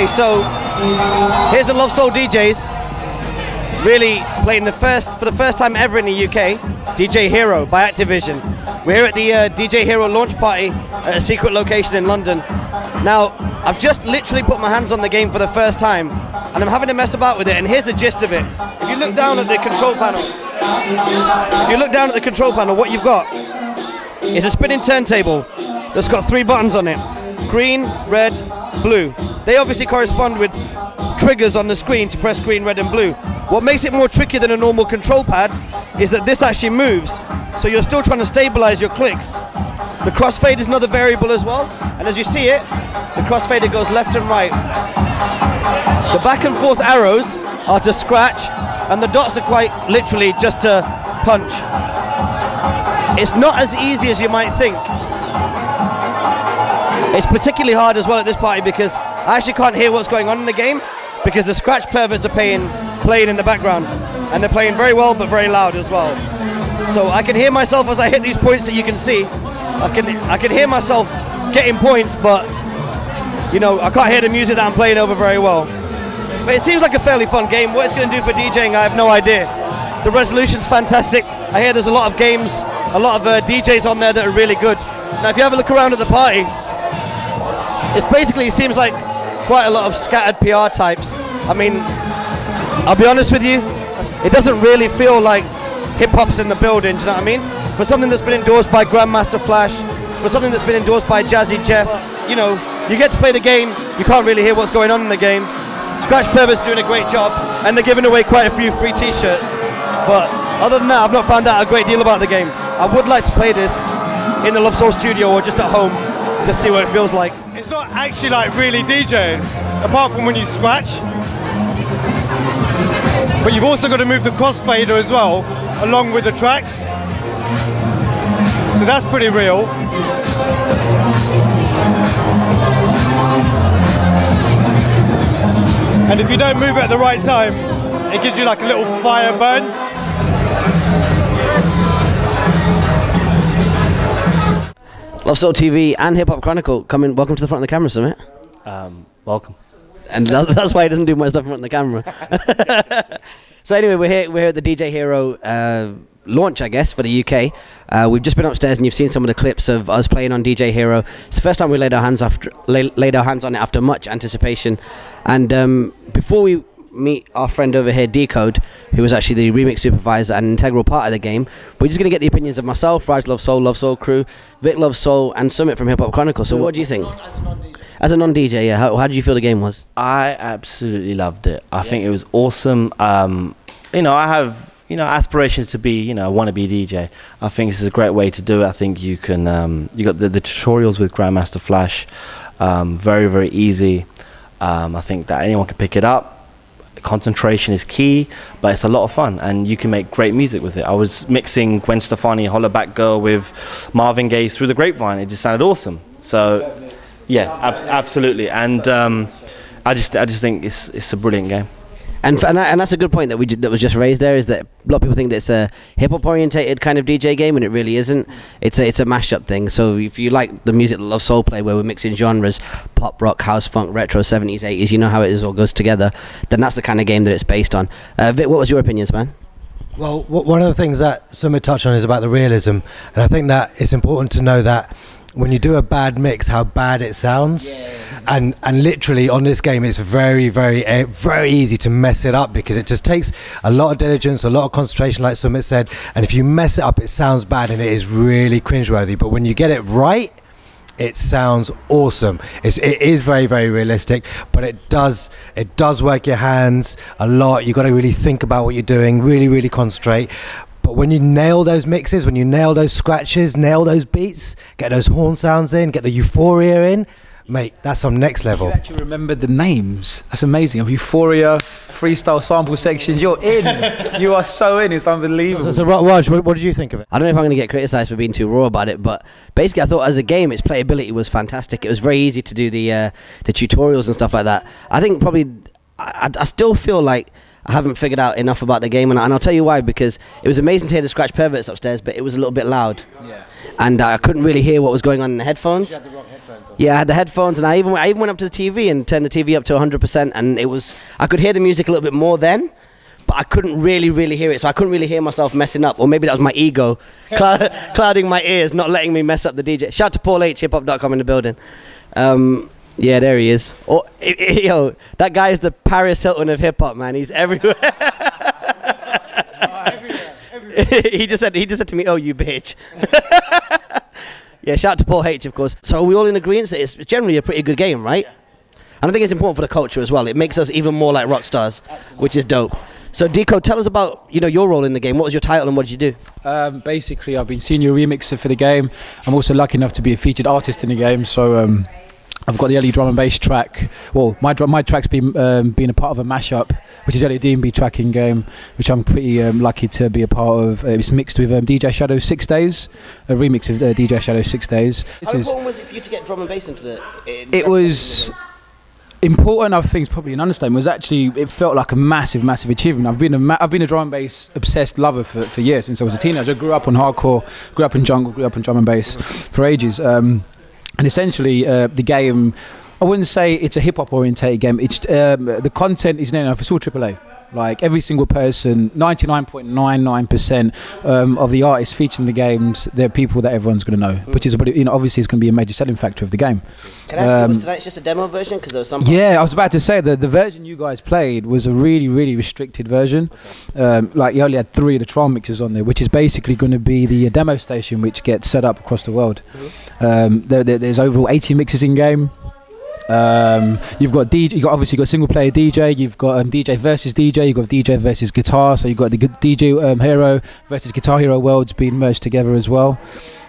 Okay, so here's the Lovesoul DJs really playing for the first time ever in the UK, DJ Hero by Activision. We're here at the DJ Hero launch party at a secret location in London. Now, I've just literally put my hands on the game for the first time, and I'm having to mess about with it, and here's the gist of it. If you look down at the control panel, what you've got is a spinning turntable that's got 3 buttons on it: green, red, blue. They obviously correspond with triggers on the screen to press green, red and blue. What makes it more tricky than a normal control pad is that this actually moves, so you're still trying to stabilize your clicks. The crossfade is another variable as well, and as you see it, the crossfader goes left and right. The back and forth arrows are to scratch, and the dots are quite literally just to punch. It's not as easy as you might think. It's particularly hard as well at this party because I actually can't hear what's going on in the game because the scratch perverts are playing in the background, and they're playing very well but very loud as well. So I can hear myself as I hit these points that you can see. I can hear myself getting points, but you know, I can't hear the music that I'm playing over very well. But it seems like a fairly fun game. What it's going to do for DJing, I have no idea. The resolution's fantastic. I hear there's a lot of games, a lot of DJs on there that are really good. Now if you have a look around at the party, it seems like quite a lot of scattered PR types. I mean, I'll be honest with you, it doesn't really feel like hip-hop's in the building, do you know what I mean? For something that's been endorsed by Grandmaster Flash, for something that's been endorsed by Jazzy Jeff, you know, you get to play the game, you can't really hear what's going on in the game. Scratch Pervert's doing a great job, and they're giving away quite a few free t-shirts. But other than that, I've not found out a great deal about the game. I would like to play this in the Lovesoul studio or just at home, just see what it feels like. It's not actually like really DJing, apart from when you scratch. But you've also got to move the crossfader as well, along with the tracks. So that's pretty real. And if you don't move it at the right time, it gives you like a little fire burn. Lovesoul TV and Hip Hop Chronicle welcome to the front of the camera, Summit. Welcome. And that's why he doesn't do much stuff in front of the camera. So anyway, we're here at the DJ Hero launch, I guess, for the UK. We've just been upstairs and you've seen some of the clips of us playing on DJ Hero. It's the first time we laid our hands on it after much anticipation. And before we meet our friend over here, Decode, who was actually the remix supervisor and integral part of the game, we're just going to get the opinions of myself, Raj Lovesoul, Lovesoul Crew, Vic Lovesoul, and Summit from Hip Hop Chronicle. So what do you think? As a non-DJ, yeah, how did you feel the game was? I absolutely loved it. I think it was awesome. You know, I have aspirations to be, I want to be a DJ. I think this is a great way to do it. I think you can, you got the tutorials with Grandmaster Flash, very, very easy. I think that anyone can pick it up. Concentration is key, but it's a lot of fun, and you can make great music with it. I was mixing Gwen Stefani, Holla Back Girl with Marvin Gaye's Through the Grapevine. It just sounded awesome. So, yeah, absolutely. And I just think it's a brilliant game. And that's a good point that was just raised there, is that a lot of people think that it's a hip-hop orientated kind of DJ game, and it really isn't. It's a mashup thing. So if you like the music that Lovesoul play, where we're mixing genres, pop, rock, house, funk, retro, 70s, 80s, you know how it all goes together, then that's the kind of game that it's based on. Vic, what was your opinions, man? Well, one of the things that Sumit touched on is about the realism, and I think that it's important to know that when you do a bad mix, how bad it sounds. And literally on this game, it's very, very, very easy to mess it up, because it just takes a lot of diligence, a lot of concentration, like Sumit said. And if you mess it up, it sounds bad, and it is really cringeworthy. But when you get it right, it sounds awesome. It is very, very realistic, but it does work your hands a lot. You got to really think about what you're doing, really, really concentrate. But when you nail those mixes, when you nail those scratches, nail those beats, get those horn sounds in, get the euphoria in, mate, that's some next level. You actually remember the names. That's amazing. Of Euphoria, freestyle sample sections, you're in. You are so in. It's unbelievable. So Raj, what did you think of it? I don't know if I'm going to get criticised for being too raw about it, but basically I thought as a game, its playability was fantastic. It was very easy to do the tutorials and stuff like that. I think probably, I still feel like I haven't figured out enough about the game, and I'll tell you why, because it was amazing to hear the Scratch Perverts upstairs, but it was a little bit loud. Yeah. And I couldn't really hear what was going on in the headphones. Yeah, I had the headphones, and I even went up to the TV and turned the TV up to 100%, and I could hear the music a little bit more then, but I couldn't really hear it, so I couldn't really hear myself messing up, or maybe that was my ego clouding my ears, not letting me mess up the DJ. Shout out to Paul H, hiphop.com in the building. Yeah, there he is. Yo, that guy is the Paris Hilton of hip-hop, man. He's everywhere. he just said to me, "Oh, you bitch." Yeah, shout out to Paul H, of course. So are we all in agreement that it's generally a pretty good game, right? And I think it's important for the culture as well. It makes us even more like rock stars, which is dope. So Deco, tell us about your role in the game. What was your title and what did you do? Basically, I've been senior remixer for the game. I'm also lucky enough to be a featured artist in the game. So I've got the early drum and bass track. Well, my track's been a part of a mashup, which is early D&B tracking game, which I'm pretty lucky to be a part of. It's mixed with DJ Shadow 6 Days, a remix of DJ Shadow 6 Days. How important was it for you to get drum and bass into the? It was important. I think it's probably an understatement. It felt like a massive achievement. I've been a drum and bass obsessed lover for years since I was a teenager. I grew up on hardcore, grew up in jungle, grew up in drum and bass for ages. And essentially, the game, I wouldn't say it's a hip-hop orientated game. It's the content is known it's all AAA. Like every single person, 99.99% of the artists featured in the games, they're people that everyone's going to know, which is obviously is going to be a major selling factor of the game. Can I ask you, was tonight's just a demo version? Because there was some. Yeah, I was about to say that the version you guys played was a really restricted version. Okay. Like you only had 3 of the trial mixes on there, which is basically going to be the demo station which gets set up across the world. There's overall 80 mixes in game. You've got obviously got single player DJ, you've got DJ versus DJ, you've got DJ versus guitar, so you've got the DJ Hero versus Guitar Hero worlds being merged together as well.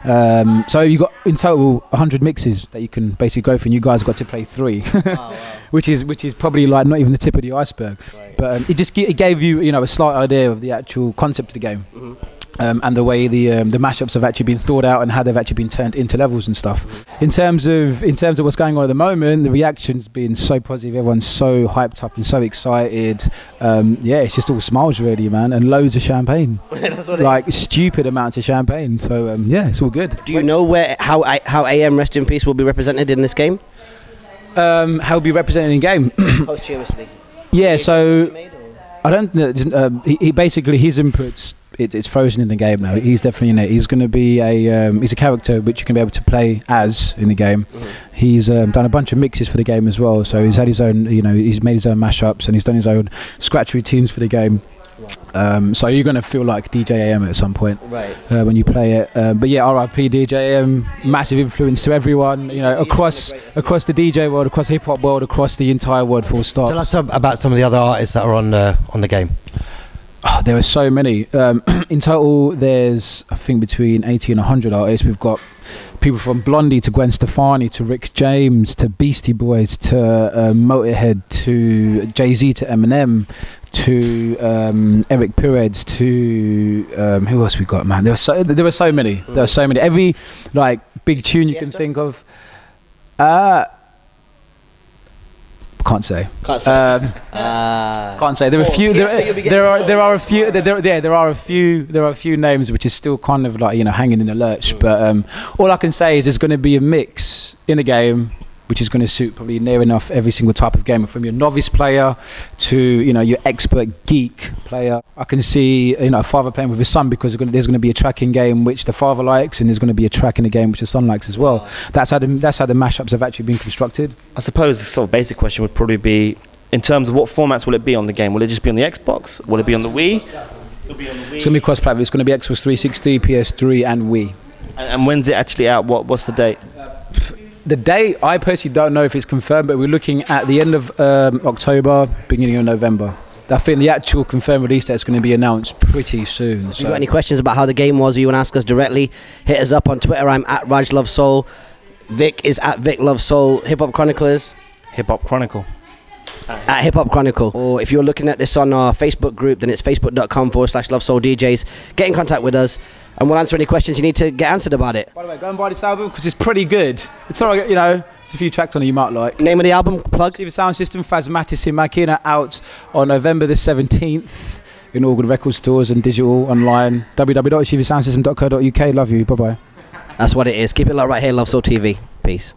So you've got in total 100 mixes that you can basically go through, and you guys got to play 3. Wow. which is probably like not even the tip of the iceberg. Right. But it gave you a slight idea of the actual concept of the game. Mm-hmm. And the way the mashups have actually been thought out and how they've actually been turned into levels and stuff. In terms of what's going on at the moment, the reaction's been so positive. Everyone's so hyped up and so excited. Yeah, it's just all smiles really, man, and loads of champagne. That's what like stupid amounts of champagne. So yeah, it's all good. Do you know how AM Rest in Peace will be represented in this game? How will be represented in game? Posthumously. Yeah, so I don't. He basically his inputs. It's frozen in the game now. He's definitely in it. He's going to be he's a character which you can be able to play as in the game. Mm-hmm. He's done a bunch of mixes for the game as well. So he's had his own, he's made his own mashups and he's done his own scratch routines for the game. So you're going to feel like DJ AM at some point, right? When you play it. But yeah, RIP DJ AM, massive influence to everyone. Across the DJ world, across the hip hop world, across the entire world. Full stop. Tell us about some of the other artists that are on the game. Oh, there are so many. In total, there's I think between 80 and 100 artists. We've got people from Blondie to Gwen Stefani to Rick James to Beastie Boys to Motorhead to Jay-Z to Eminem to Eric Pérez to who else we got, man? There were so many. There are so many. Every big tune you can think of. Can't say. Can't say. There are a few. There are a few. There are a few names which is still kind of hanging in the lurch. But all I can say is there's going to be a mix in the game, which is going to suit probably near enough every single type of gamer, from your novice player to your expert geek player. I can see a father playing with his son because there's going to be a track in game which the father likes, and there's going to be a track in the game which the son likes as well. That's how the mashups have actually been constructed. I suppose the sort of basic question would probably be, in terms of what formats will it be on the game? Will it just be on the Xbox? Will it be on the Wii? It'll be on the Wii. It's going to be cross-platform. It's going to be Xbox 360, PS3, and Wii. And when's it actually out? What's the date? The date, I personally don't know if it's confirmed, but we're looking at the end of October, beginning of November. I think the actual confirmed release date is going to be announced pretty soon. If you've got any questions about how the game was, or you want to ask us directly, hit us up on Twitter. I'm at Raj Lovesoul. Vic is at Vic Lovesoul. Hip Hop Chroniclers. Hip Hop Chronicle. At Hip Hop Chronicle. Or if you're looking at this on our Facebook group, then it's facebook.com/LoveSoulDJs. Get in contact with us, and we'll answer any questions you need to get answered about it. By the way, go and buy this album because it's pretty good. It's alright, it's a few tracks on it you might like. Name of the album, plug. Shiva Sound System, Phasmatis in Makina, out on November the 17th in all good record stores and digital online. www.shivasoundsystem.co.uk. Love you. Bye bye. That's what it is. Keep it like right here, Lovesoul TV. Peace.